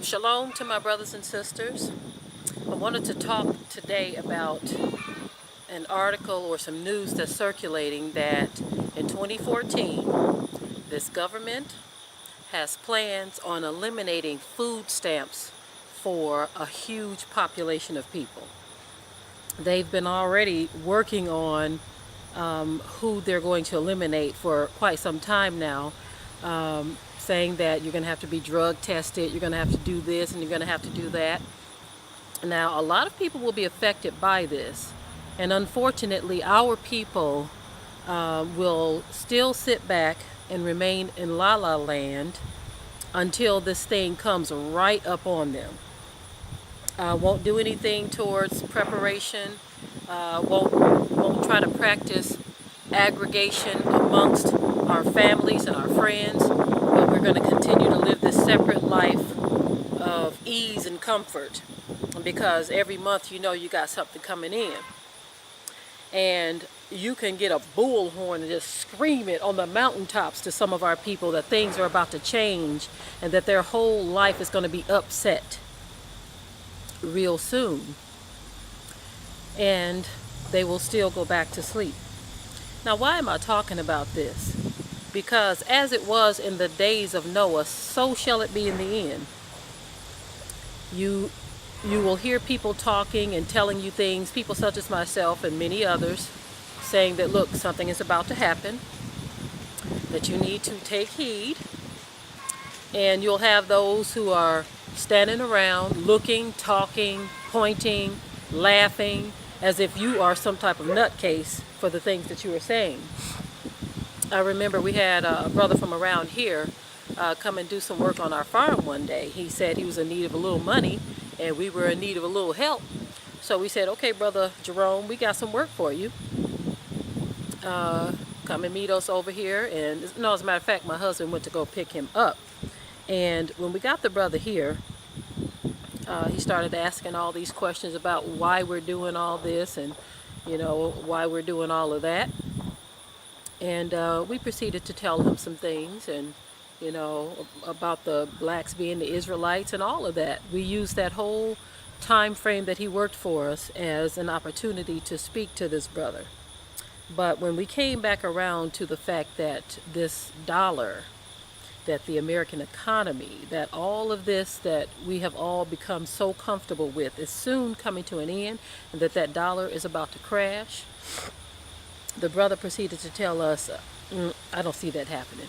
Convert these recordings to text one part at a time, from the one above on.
Shalom to my brothers and sisters. I wanted to talk today about an article or some news that's circulating that in 2014, this government has plans on eliminating food stamps for a huge population of people. They've been already working on who they're going to eliminate for quite some time now. Saying that you're going to have to be drug tested, you're going to have to do this, and you're going to have to do that. Now, a lot of people will be affected by this, and unfortunately, our people will still sit back and remain in la la land until this thing comes right up on them. Won't do anything towards preparation, won't try to practice aggregation amongst our families and our friends, but we're going to continue to live this separate life of ease and comfort, because every month you know you got something coming in. And you can get a bullhorn and just scream it on the mountaintops to some of our people that things are about to change and that their whole life is going to be upset real soon. And they will still go back to sleep. Now, why am I talking about this? Because as it was in the days of Noah, so shall it be in the end. You will hear people talking and telling you things, people such as myself and many others, saying that, look, something is about to happen, that you need to take heed. And you'll have those who are standing around, looking, talking, pointing, laughing, as if you are some type of nutcase for the things that you are saying. I remember we had a brother from around here come and do some work on our farm one day. He said he was in need of a little money, and we were in need of a little help. So we said, okay, Brother Jerome, we got some work for you. Come and meet us over here. And no, as a matter of fact, my husband went to go pick him up. And when we got the brother here, he started asking all these questions about why we're doing all this and, why we're doing all of that. And we proceeded to tell him some things and, about the blacks being the Israelites and all of that. We used that whole time frame that he worked for us as an opportunity to speak to this brother. But when we came back around to the fact that this dollar, that the American economy, that all of this that we have all become so comfortable with is soon coming to an end, and that dollar is about to crash, the brother proceeded to tell us, I don't see that happening.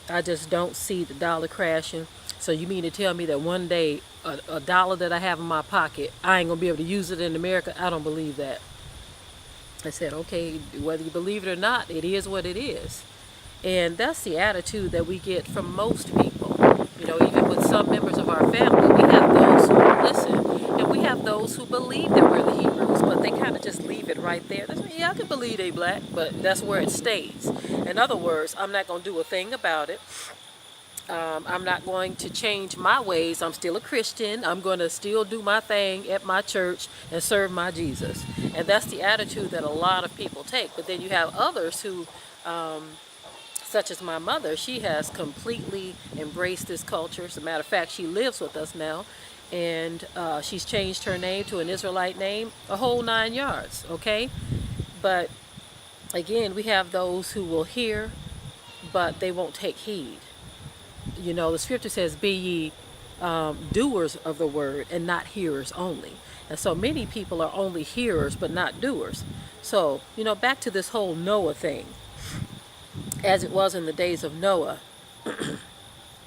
I just don't see the dollar crashing. So you mean to tell me that one day a dollar that I have in my pocket, I ain't going to be able to use it in America? I don't believe that. I said, okay, whether you believe it or not, it is what it is. And that's the attitude that we get from most people. Even with some members of our family, we have those who listen, and we have those who believe that we're the Hebrews, but they kind of just leave it right there. They say, yeah, I can believe they black, but that's where it stays. In other words, I'm not going to do a thing about it. I'm not going to change my ways. I'm still a Christian. I'm going to still do my thing at my church and serve my Jesus. And that's the attitude that a lot of people take. But then you have others who, such as my mother, she has completely embraced this culture. As a matter of fact, she lives with us now, and she's changed her name to an Israelite name, a whole 9 yards, okay? But again, we have those who will hear, but they won't take heed. The scripture says, be ye doers of the word and not hearers only. And so many people are only hearers but not doers. So, back to this whole Noah thing. As it was in the days of Noah,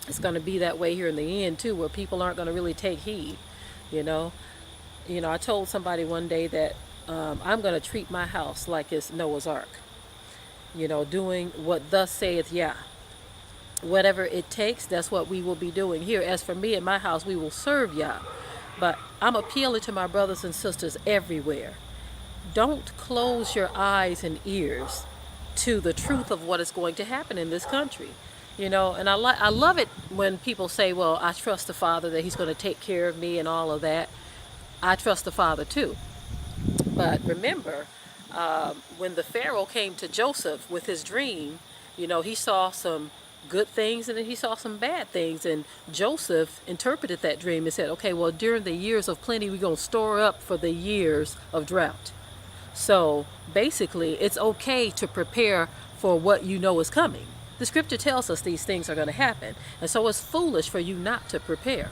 it's going to be that way here in the end too, where people aren't going to really take heed. I told somebody one day that I'm going to treat my house like it's Noah's Ark. Doing what thus saith Yah. Whatever it takes, that's what we will be doing here. As for me and my house, we will serve Yah. But I'm appealing to my brothers and sisters everywhere. Don't close your eyes and ears to the truth of what is going to happen in this country. And I love it when people say, well, I trust the Father that he's going to take care of me and all of that. I trust the Father too. But remember, when the Pharaoh came to Joseph with his dream, he saw some good things, and then he saw some bad things. And Joseph interpreted that dream and said, okay, well, during the years of plenty, we're going to store up for the years of drought. So basically, it's okay to prepare for what you know is coming. The scripture tells us these things are going to happen. And so it's foolish for you not to prepare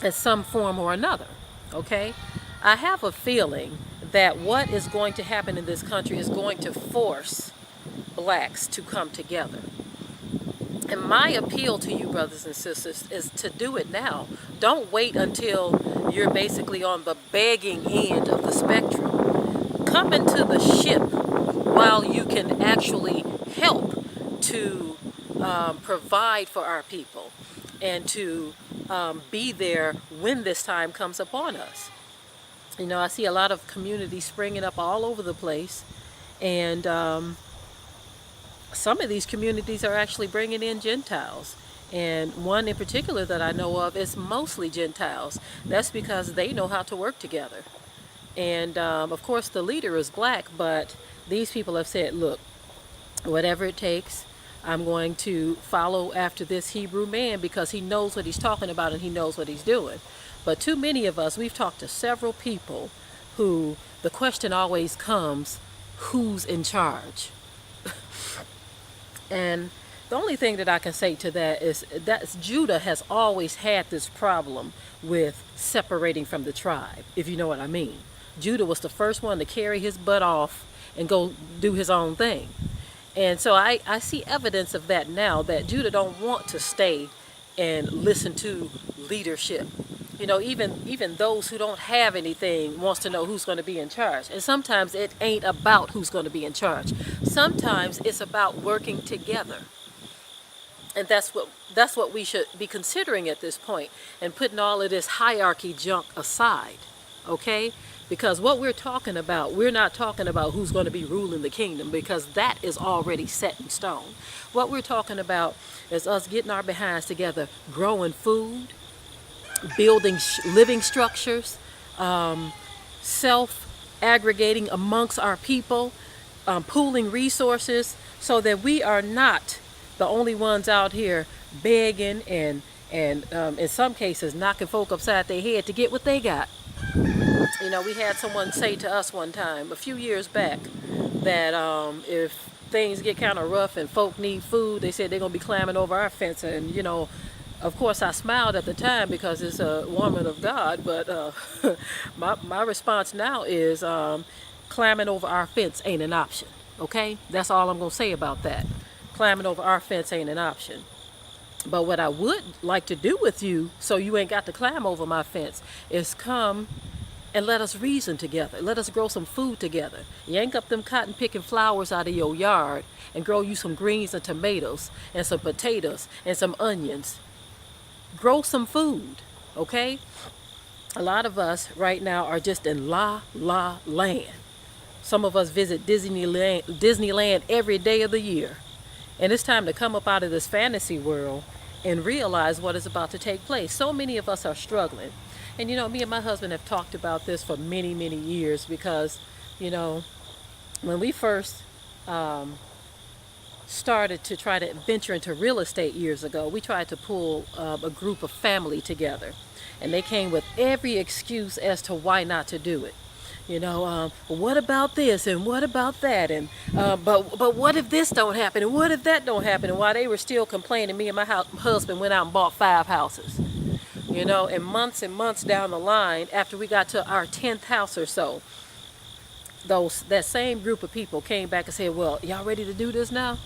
in some form or another. Okay? I have a feeling that what is going to happen in this country is going to force blacks to come together. And my appeal to you, brothers and sisters, is to do it now. Don't wait until you're basically on the begging end of the spectrum. Come into the ship while you can actually help to provide for our people and to be there when this time comes upon us. You know, I see a lot of communities springing up all over the place, and some of these communities are actually bringing in Gentiles. And one in particular that I know of is mostly Gentiles. That's because they know how to work together. And of course the leader is black, but these people have said, look, whatever it takes, I'm going to follow after this Hebrew man because he knows what he's talking about and he knows what he's doing. But too many of us, we've talked to several people who the question always comes, who's in charge? And the only thing that I can say to that is that Judah has always had this problem with separating from the tribe, if you know what I mean. Judah was the first one to carry his butt off and go do his own thing. And so I see evidence of that now, that Judah don't want to stay and listen to leadership. You know, even those who don't have anything wants to know who's going to be in charge. And sometimes it ain't about who's going to be in charge. Sometimes it's about working together. And that's what we should be considering at this point, and putting all of this hierarchy junk aside. Okay? Because what we're talking about, we're not talking about who's going to be ruling the kingdom, because that is already set in stone. What we're talking about is us getting our behinds together, growing food, building living structures, self-aggregating amongst our people, pooling resources, so that we are not the only ones out here begging and in some cases knocking folk upside their head to get what they got. You know, we had someone say to us one time, a few years back, that if things get kind of rough and folk need food, they said they're going to be climbing over our fence. And, you know, of course I smiled at the time because it's a woman of God, but my response now is climbing over our fence ain't an option, okay? That's all I'm going to say about that. Climbing over our fence ain't an option. But what I would like to do with you, so you ain't got to climb over my fence, is come and let us reason together. Let us grow some food together. Yank up them cotton picking flowers out of your yard and grow you some greens and tomatoes and some potatoes and some onions. Grow some food, okay? A lot of us right now are just in la land. Some of us visit Disneyland every day of the year. And it's time to come up out of this fantasy world and realize what is about to take place. So many of us are struggling. And you know, me and my husband have talked about this for many years, because, you know, when we first started to try to venture into real estate years ago, we tried to pull a group of family together. And they came with every excuse as to why not to do it. You know, what about this and what about that, and but what if this don't happen and what if that don't happen? And while they were still complaining, me and my husband went out and bought 5 houses. You know, and months down the line, after we got to our 10th house or so, that same group of people came back and said, well, y'all ready to do this now?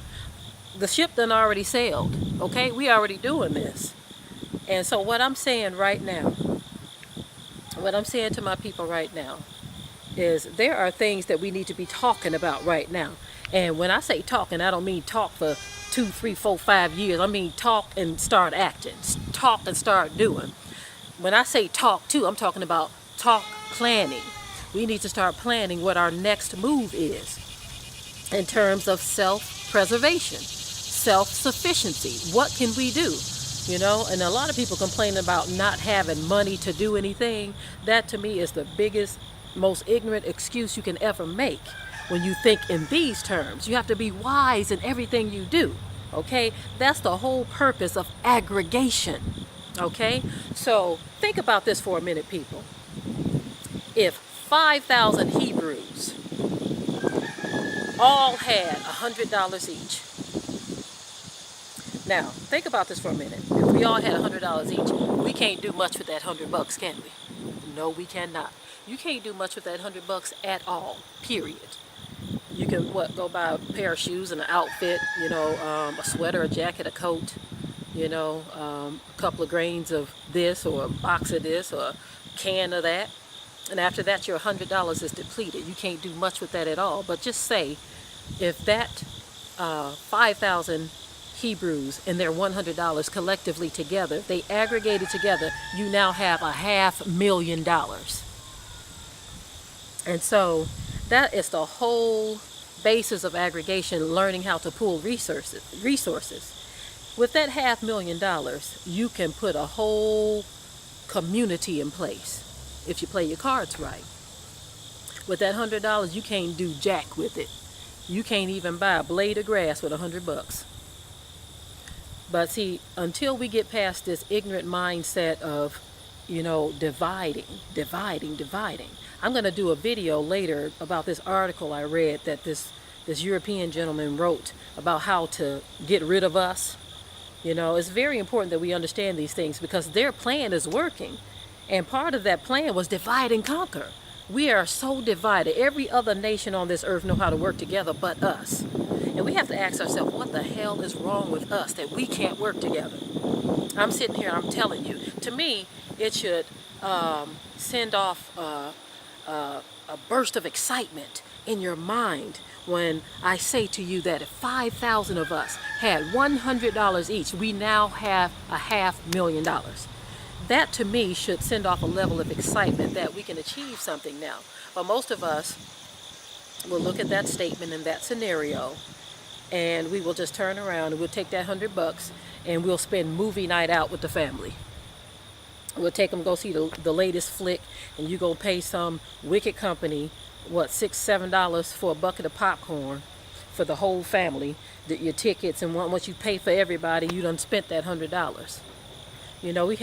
The ship done already sailed, okay? We already doing this. And so what I'm saying right now, what I'm saying to my people right now, is there are things that we need to be talking about right now. And when I say talking, I don't mean talk for 2, 3, 4, 5 years. I mean talk and start acting. Talk and start doing. When I say talk too, I'm talking about talk planning. We need to start planning what our next move is in terms of self-preservation, self-sufficiency. What can we do? You know, and a lot of people complain about not having money to do anything. That to me is the biggest, most ignorant excuse you can ever make when you think in these terms. You have to be wise in everything you do. Okay, that's the whole purpose of aggregation. Okay, so think about this for a minute, people. If 5,000 Hebrews all had $100 each. Now, think about this for a minute. If we all had $100 each, we can't do much with that $100, can we? No, we cannot. You can't do much with that $100 at all, period. You can, go buy a pair of shoes and an outfit, a sweater, a jacket, a coat, a couple of grains of this or a box of this or a can of that. And after that, your $100 is depleted. You can't do much with that at all. But just say, if that 5,000 Hebrews and their $100 collectively together, they aggregated together, you now have $500,000. And so that is the whole basis of aggregation, learning how to pool resources. With that $500,000, you can put a whole community in place if you play your cards right. With that $100, you can't do jack with it. You can't even buy a blade of grass with $100. But see, until we get past this ignorant mindset of, dividing. I'm going to do a video later about this article I read that this European gentleman wrote about how to get rid of us. It's very important that we understand these things because their plan is working. And part of that plan was divide and conquer. We are so divided. Every other nation on this earth know how to work together but us. And we have to ask ourselves, what the hell is wrong with us that we can't work together? I'm sitting here, I'm telling you. To me, it should send off a burst of excitement in your mind when I say to you that if 5,000 of us had $100 each, we now have $500,000. That to me should send off a level of excitement that we can achieve something now. But most of us will look at that statement and that scenario, and we will just turn around and we'll take that $100 and we'll spend movie night out with the family. We'll take them go see the latest flick, and you go pay some wicked company, $6, $7 for a bucket of popcorn for the whole family, your tickets, and once you pay for everybody, you done spent that $100.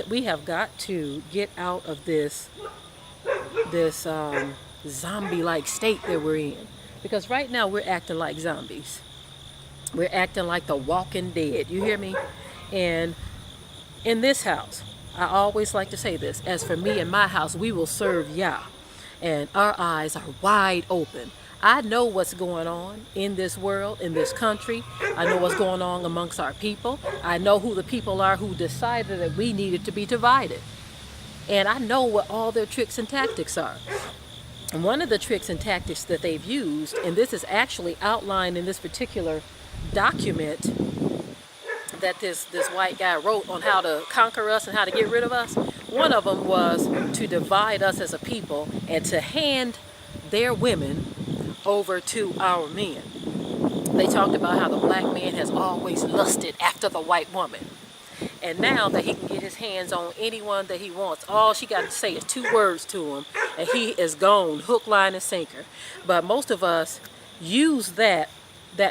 We have got to get out of this zombie-like state that we're in, because right now we're acting like zombies. We're acting like the walking dead. You hear me? And in this house, I always like to say this, as for me and my house, we will serve Yah, and our eyes are wide open. I know what's going on in this world, in this country. I know what's going on amongst our people. I know who the people are who decided that we needed to be divided. And I know what all their tricks and tactics are. And one of the tricks and tactics that they've used, and this is actually outlined in this particular document that this white guy wrote on how to conquer us and how to get rid of us, one of them was to divide us as a people and to hand their women over to our men. They talked about how the black man has always lusted after the white woman. And now that he can get his hands on anyone that he wants, all she got to say is 2 words to him, and he is gone, hook, line, and sinker. But most of us use that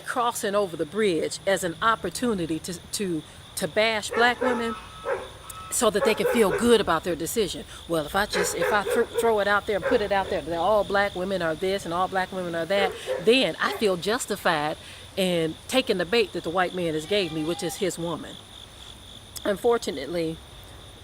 crossing over the bridge as an opportunity to bash black women so that they can feel good about their decision. Well, if I throw it out there and put it out there that all black women are this and all black women are that, then I feel justified in taking the bait that the white man has gave me, which is his woman. Unfortunately,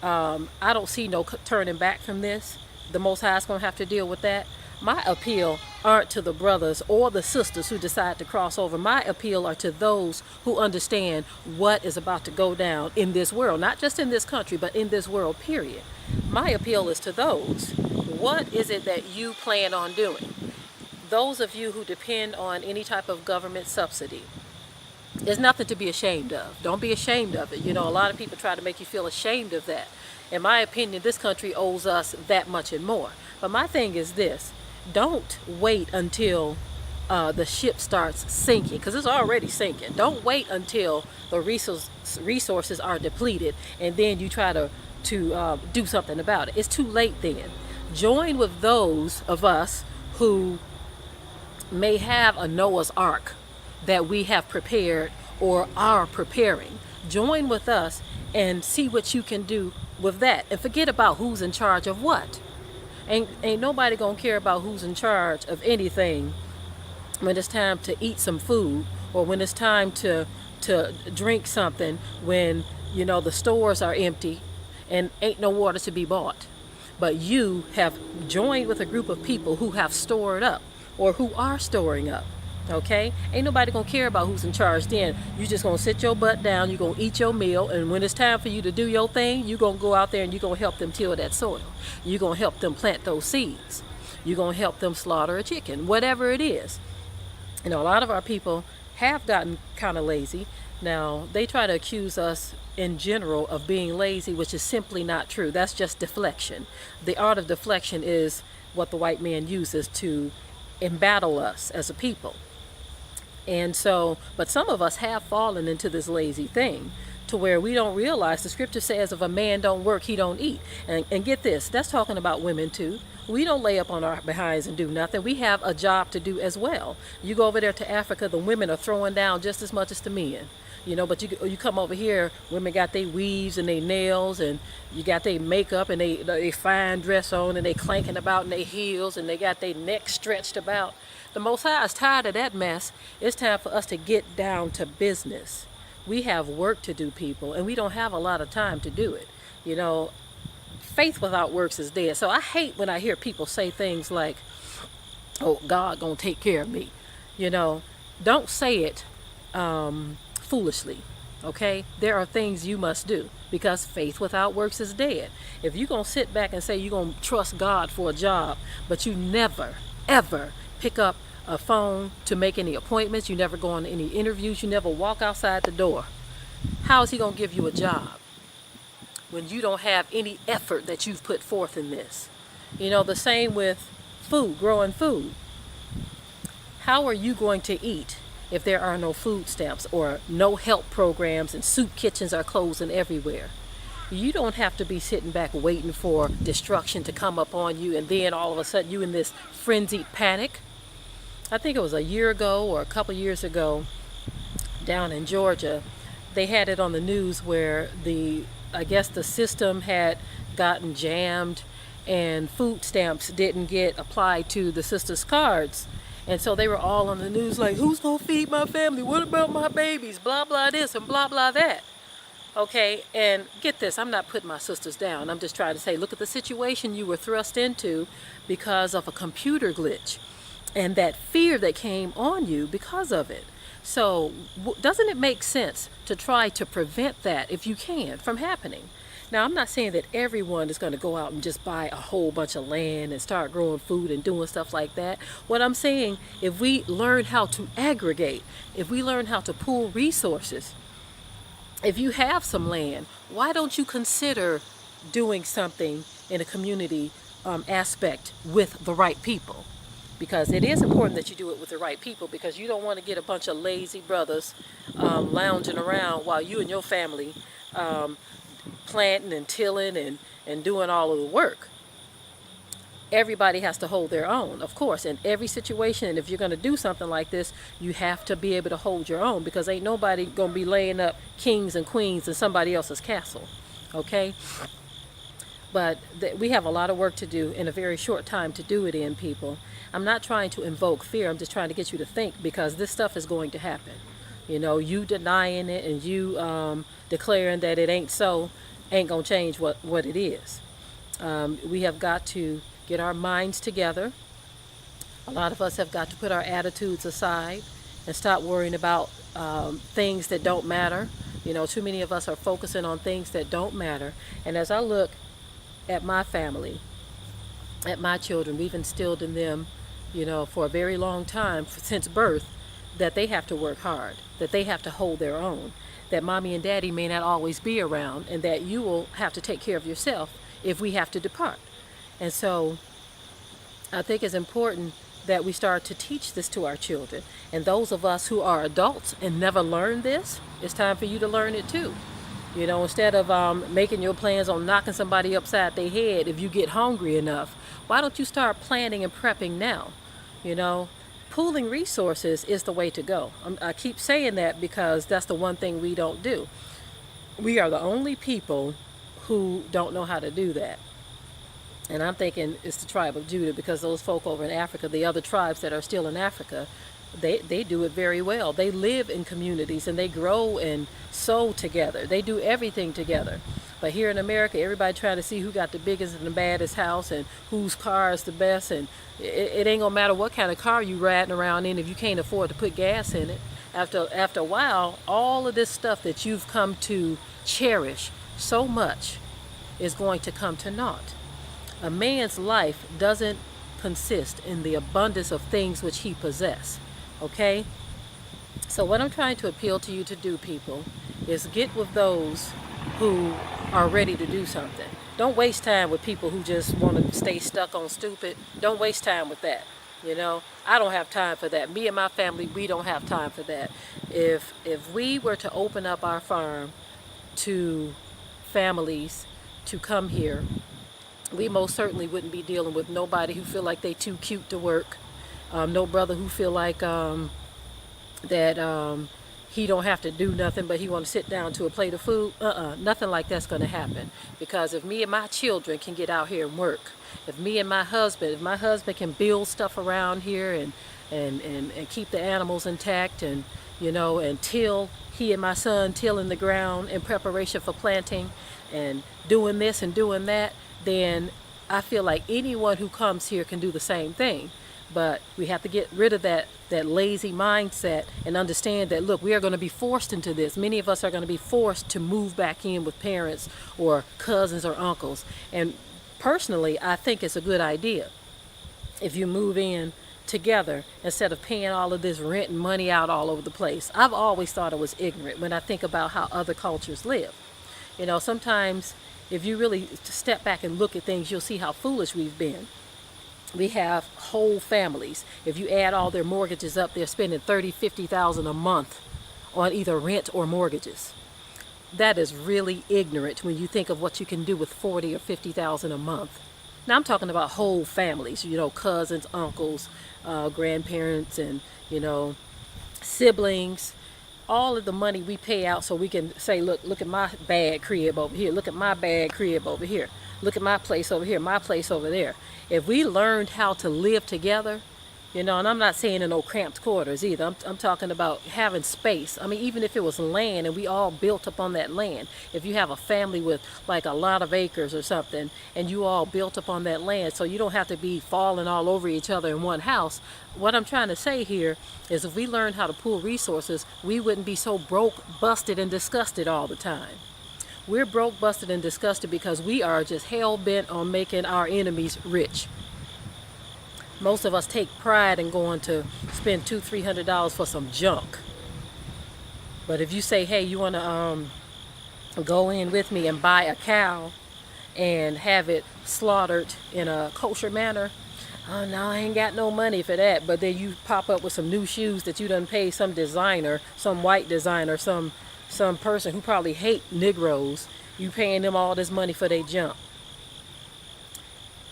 I don't see no turning back from this. The Most High is going to have to deal with that. My appeal aren't to the brothers or the sisters who decide to cross over. My appeal are to those who understand what is about to go down in this world, not just in this country, but in this world, period. My appeal is to those. What is it that you plan on doing? Those of you who depend on any type of government subsidy, there's nothing to be ashamed of. Don't be ashamed of it. A lot of people try to make you feel ashamed of that. In my opinion, this country owes us that much and more. But my thing is this. Don't wait until the ship starts sinking, because it's already sinking. Don't wait until the resources are depleted and then you try to do something about it. It's too late then. Join with those of us who may have a Noah's Ark that we have prepared or are preparing. Join with us and see what you can do with that. And forget about who's in charge of what. Ain't nobody gonna care about who's in charge of anything when it's time to eat some food, or when it's time to drink something, when the stores are empty and ain't no water to be bought. But you have joined with a group of people who have stored up or who are storing up. Okay? Ain't nobody gonna care about who's in charge then. You just gonna sit your butt down, you're gonna eat your meal, and when it's time for you to do your thing, you're gonna go out there and you're gonna help them till that soil. You're gonna help them plant those seeds. You're gonna help them slaughter a chicken, whatever it is. A lot of our people have gotten kind of lazy. Now, they try to accuse us in general of being lazy, which is simply not true. That's just deflection. The art of deflection is what the white man uses to embattle us as a people. And so, but some of us have fallen into this lazy thing to where we don't realize the scripture says if a man don't work, he don't eat. And get this, that's talking about women too. We don't lay up on our behinds and do nothing. We have a job to do as well. You go over there to Africa, the women are throwing down just as much as the men. But you come over here, women got their weaves and their nails, and you got their makeup and they fine dress on, and they clanking about in their heels, and they got their neck stretched about. The Most High is tired of that mess. It's time for us to get down to business. We have work to do, people, and we don't have a lot of time to do it. Faith without works is dead. So I hate when I hear people say things like, oh, God gonna take care of me. Don't say it foolishly. Okay? There are things you must do, because faith without works is dead. If you're gonna sit back and say you're gonna trust God for a job, but you never, ever pick up a phone to make any appointments, you never go on any interviews, you never walk outside the door, how is he gonna give you a job when you don't have any effort that you've put forth in this? The same with food, growing food. How are you going to eat if there are no food stamps or no help programs and soup kitchens are closing everywhere? You don't have to be sitting back waiting for destruction to come up on you, and then all of a sudden you in this frenzied panic. I think it was a year ago or a couple years ago down in Georgia, they had it on the news where I guess the system had gotten jammed and food stamps didn't get applied to the sisters' cards. And so they were all on the news like, who's going to feed my family? What about my babies? Blah, blah this and blah, blah that. Okay, and get this, I'm not putting my sisters down. I'm just trying to say, look at the situation you were thrust into because of a computer glitch and that fear that came on you because of it. So doesn't it make sense to try to prevent that, if you can, from happening? Now, I'm not saying that everyone is going to go out and just buy a whole bunch of land and start growing food and doing stuff like that. What I'm saying, if we learn how to aggregate, if we learn how to pool resources, if you have some land, why don't you consider doing something in a community aspect with the right people? Because it is important that you do it with the right people, because you don't want to get a bunch of lazy brothers lounging around while you and your family planting and tilling and doing all of the work. Everybody has to hold their own, of course, in every situation. And if you're going to do something like this, you have to be able to hold your own, because ain't nobody going to be laying up kings and queens in somebody else's castle. Okay? But we have a lot of work to do in a very short time to do it in, people. I'm not trying to invoke fear. I'm just trying to get you to think, because this stuff is going to happen. You denying it and you declaring that it ain't so ain't going to change what it is. We have got to get our minds together. A lot of us have got to put our attitudes aside and stop worrying about things that don't matter. Too many of us are focusing on things that don't matter. And as I look at my family, at my children, we've instilled in them, for a very long time, since birth, that they have to work hard, that they have to hold their own, that mommy and daddy may not always be around, and that you will have to take care of yourself if we have to depart. And so I think it's important that we start to teach this to our children. And those of us who are adults and never learned this, it's time for you to learn it too. Instead of making your plans on knocking somebody upside their head if you get hungry enough, why don't you start planning and prepping now? pooling resources is the way to go. I keep saying that because that's the one thing we don't do. We are the only people who don't know how to do that. And I'm thinking it's the tribe of Judah, because those folk over in Africa, the other tribes that are still in Africa, they do it very well. They live in communities and they grow and sow together. They do everything together. But here in America, everybody trying to see who got the biggest and the baddest house and whose car is the best. And it ain't gonna matter what kind of car you riding around in if you can't afford to put gas in it. After a while, all of this stuff that you've come to cherish so much is going to come to naught. A man's life doesn't consist in the abundance of things which he possesses. Okay? So what I'm trying to appeal to you to do, people, is get with those who are ready to do something. Don't waste time with people who just want to stay stuck on stupid. Don't waste time with that. You know, I don't have time for that. Me and my family, we don't have time for that. If we were to open up our farm to families to come here, we most certainly wouldn't be dealing with nobody who feel like they too cute to work. No brother who feel like that he don't have to do nothing, but he want to sit down to a plate of food. Nothing like that's going to happen. Because if me and my children can get out here and work, if my husband can build stuff around here and keep the animals intact, and and he and my son tilling the ground in preparation for planting and doing this and doing that, then I feel like anyone who comes here can do the same thing. But we have to get rid of that lazy mindset and understand that, look, we are going to be forced into this. Many of us are going to be forced to move back in with parents or cousins or uncles. And personally, I think it's a good idea if you move in together instead of paying all of this rent and money out all over the place. I've always thought it was ignorant when I think about how other cultures live. Sometimes if you really step back and look at things, you'll see how foolish we've been. We have whole families. If you add all their mortgages up, they're spending $30,000, $50,000 a month on either rent or mortgages. That is really ignorant when you think of what you can do with $40,000 or $50,000 a month. Now I'm talking about whole families, cousins, uncles, grandparents, and siblings. All of the money we pay out so we can say, look at my bad crib over here. Look at my bad crib over here. Look at my place over here, my place over there. If we learned how to live together, and I'm not saying in no cramped quarters either. I'm talking about having space. I mean, even if it was land and we all built up on that land. If you have a family with like a lot of acres or something and you all built up on that land, so you don't have to be falling all over each other in one house. What I'm trying to say here is if we learned how to pool resources, we wouldn't be so broke, busted, and disgusted all the time. We're broke, busted, and disgusted because we are just hell-bent on making our enemies rich. Most of us take pride in going to spend $200, $300 for some junk. But if you say, hey, you want to go in with me and buy a cow and have it slaughtered in a kosher manner, oh no, I ain't got no money for that. But then you pop up with some new shoes that you done pay some designer, some white designer, some person who probably hate Negroes. You paying them all this money for their junk.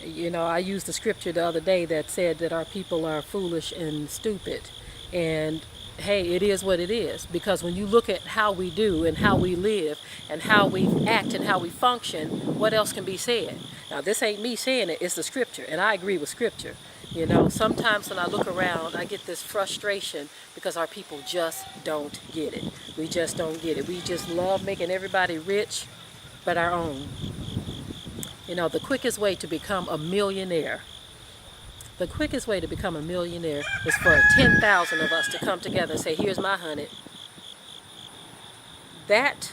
I used the scripture the other day that said that our people are foolish and stupid. And hey, it is what it is. Because when you look at how we do and how we live and how we act and how we function, what else can be said? Now, this ain't me saying it, it's the scripture. And I agree with scripture. Sometimes when I look around, I get this frustration because our people just don't get it. We just don't get it. We just love making everybody rich but our own. The quickest way to become a millionaire, is for 10,000 of us to come together and say, here's my 100. That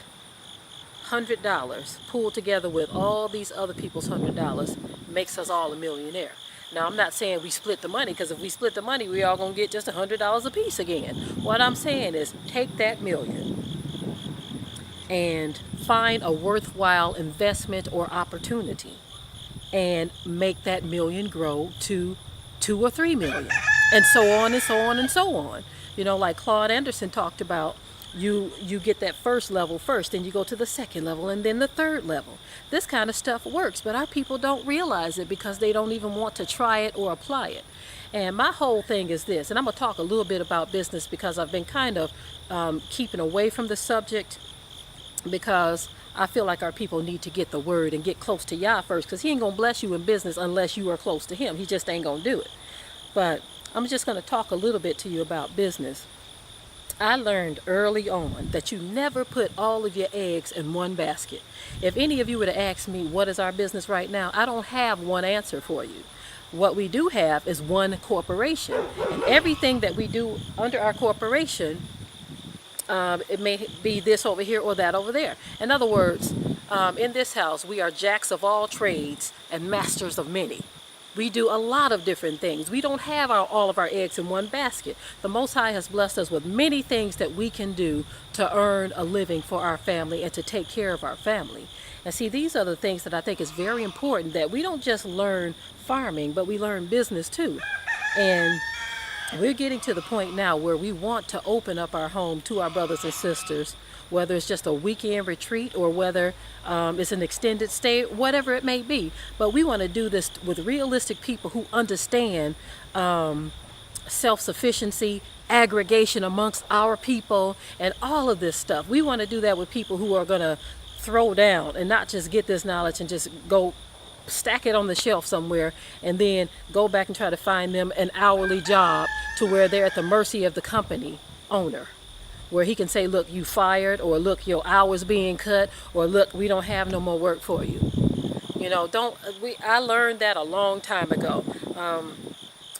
$100 pulled together with all these other people's $100 makes us all a millionaire. Now, I'm not saying we split the money, because if we split the money, we all going to get just $100 a piece again. What I'm saying is take that million and find a worthwhile investment or opportunity and make that million grow to 2 or 3 million, and so on and so on and so on. Like Claude Anderson talked about, you get that first level first, then you go to the second level, and then the third level. This kind of stuff works, but our people don't realize it because they don't even want to try it or apply it. And my whole thing is this, and I'm going to talk a little bit about business because I've been kind of keeping away from the subject, because I feel like our people need to get the word and get close to Yah first, because he ain't going to bless you in business unless you are close to him. He just ain't going to do it. But I'm just going to talk a little bit to you about business. I learned early on that you never put all of your eggs in one basket. If any of you were to ask me, what is our business right now? I don't have one answer for you. What we do have is one corporation. And everything that we do under our corporation, it may be this over here or that over there. In other words, in this house, we are jacks of all trades and masters of many. We do a lot of different things. We don't have all of our eggs in one basket. The Most High has blessed us with many things that we can do to earn a living for our family and to take care of our family. And see, these are the things that I think is very important, that we don't just learn farming, but we learn business too. And we're getting to the point now where we want to open up our home to our brothers and sisters, whether it's just a weekend retreat or whether it's an extended stay, whatever it may be. But we want to do this with realistic people who understand self-sufficiency, aggregation amongst our people, and all of this stuff. We want to do that with people who are going to throw down and not just get this knowledge and just go stack it on the shelf somewhere and then go back and try to find them an hourly job to where they're at the mercy of the company owner, where he can say, look, you fired, or look, your hours being cut, or look, we don't have no more work for you. You know, I learned that a long time ago.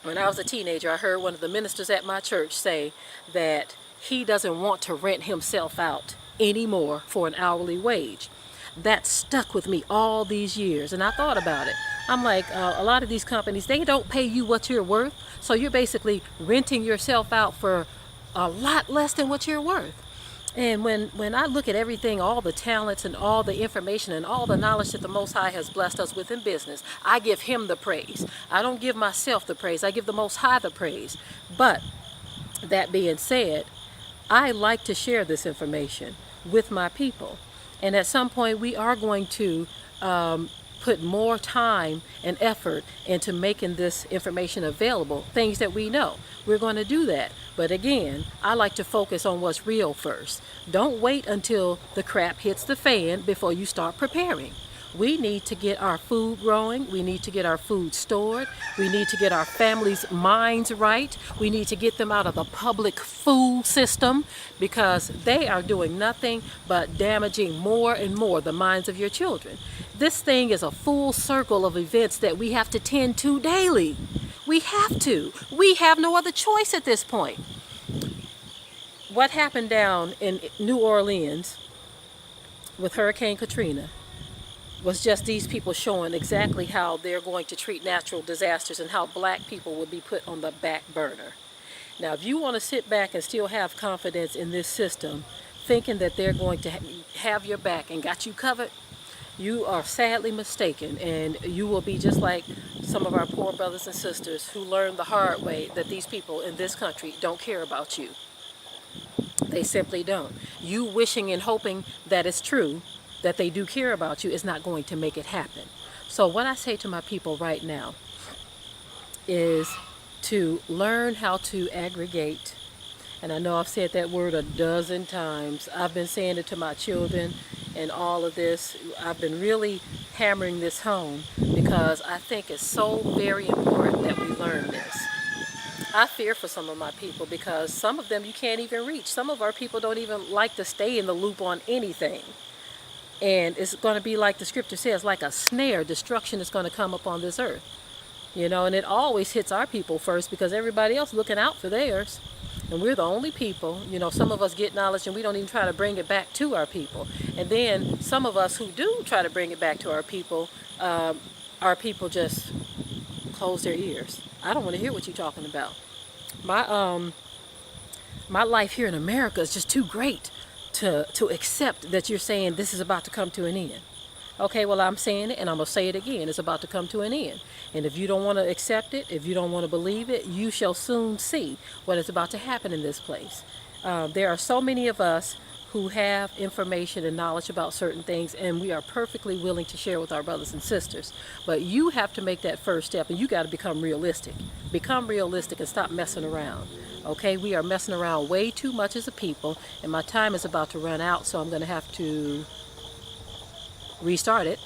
When I was a teenager, I heard one of the ministers at my church say that he doesn't want to rent himself out anymore for an hourly wage. That stuck with me all these years, and I thought about it. I'm like, a lot of these companies, they don't pay you what you're worth, so you're basically renting yourself out for a lot less than what you're worth. And when I look at everything, all the talents and all the information and all the knowledge that the Most High has blessed us with in business, I give him the praise. I don't give myself the praise. I give the Most High the praise. But that being said, I like to share this information with my people. And at some point, we are going to put more time and effort into making this information available, things that we know. We're going to do that. But again, I like to focus on what's real first. Don't wait until the crap hits the fan before you start preparing. We need to get our food growing. We need to get our food stored. We need to get our families' minds right. We need to get them out of the public food system, because they are doing nothing but damaging more and more the minds of your children. This thing is a full circle of events that we have to tend to daily. We have to. We have no other choice at this point. What happened down in New Orleans with Hurricane Katrina was just these people showing exactly how they're going to treat natural disasters and how black people will be put on the back burner. Now, if you want to sit back and still have confidence in this system, thinking that they're going to have your back and got you covered, you are sadly mistaken, and you will be just like some of our poor brothers and sisters who learned the hard way that these people in this country don't care about you. They simply don't. You wishing and hoping that it's true, that they do care about you, is not going to make it happen. So what I say to my people right now is to learn how to aggregate. And I know I've said that word a dozen times. I've been saying it to my children and all of this. I've been really hammering this home because I think it's so very important that we learn this. I fear for some of my people because some of them you can't even reach. Some of our people don't even like to stay in the loop on anything. And it's going to be like the scripture says, like a snare. Destruction is going to come upon this earth. You know, and it always hits our people first because everybody else looking out for theirs. And we're the only people, you know, some of us get knowledge and we don't even try to bring it back to our people. And then some of us who do try to bring it back to our people just close their ears. I don't want to hear what you're talking about. My life here in America is just too great to accept that you're saying this is about to come to an end. Okay, well, I'm saying it and I'm going to say it again. It's about to come to an end. And if you don't want to accept it, if you don't want to believe it, you shall soon see what is about to happen in this place. There are so many of us who have information and knowledge about certain things, and we are perfectly willing to share with our brothers and sisters. But you have to make that first step, and you got to become realistic. Become realistic and stop messing around. Okay, we are messing around way too much as a people, and my time is about to run out, so I'm going to have to restart it.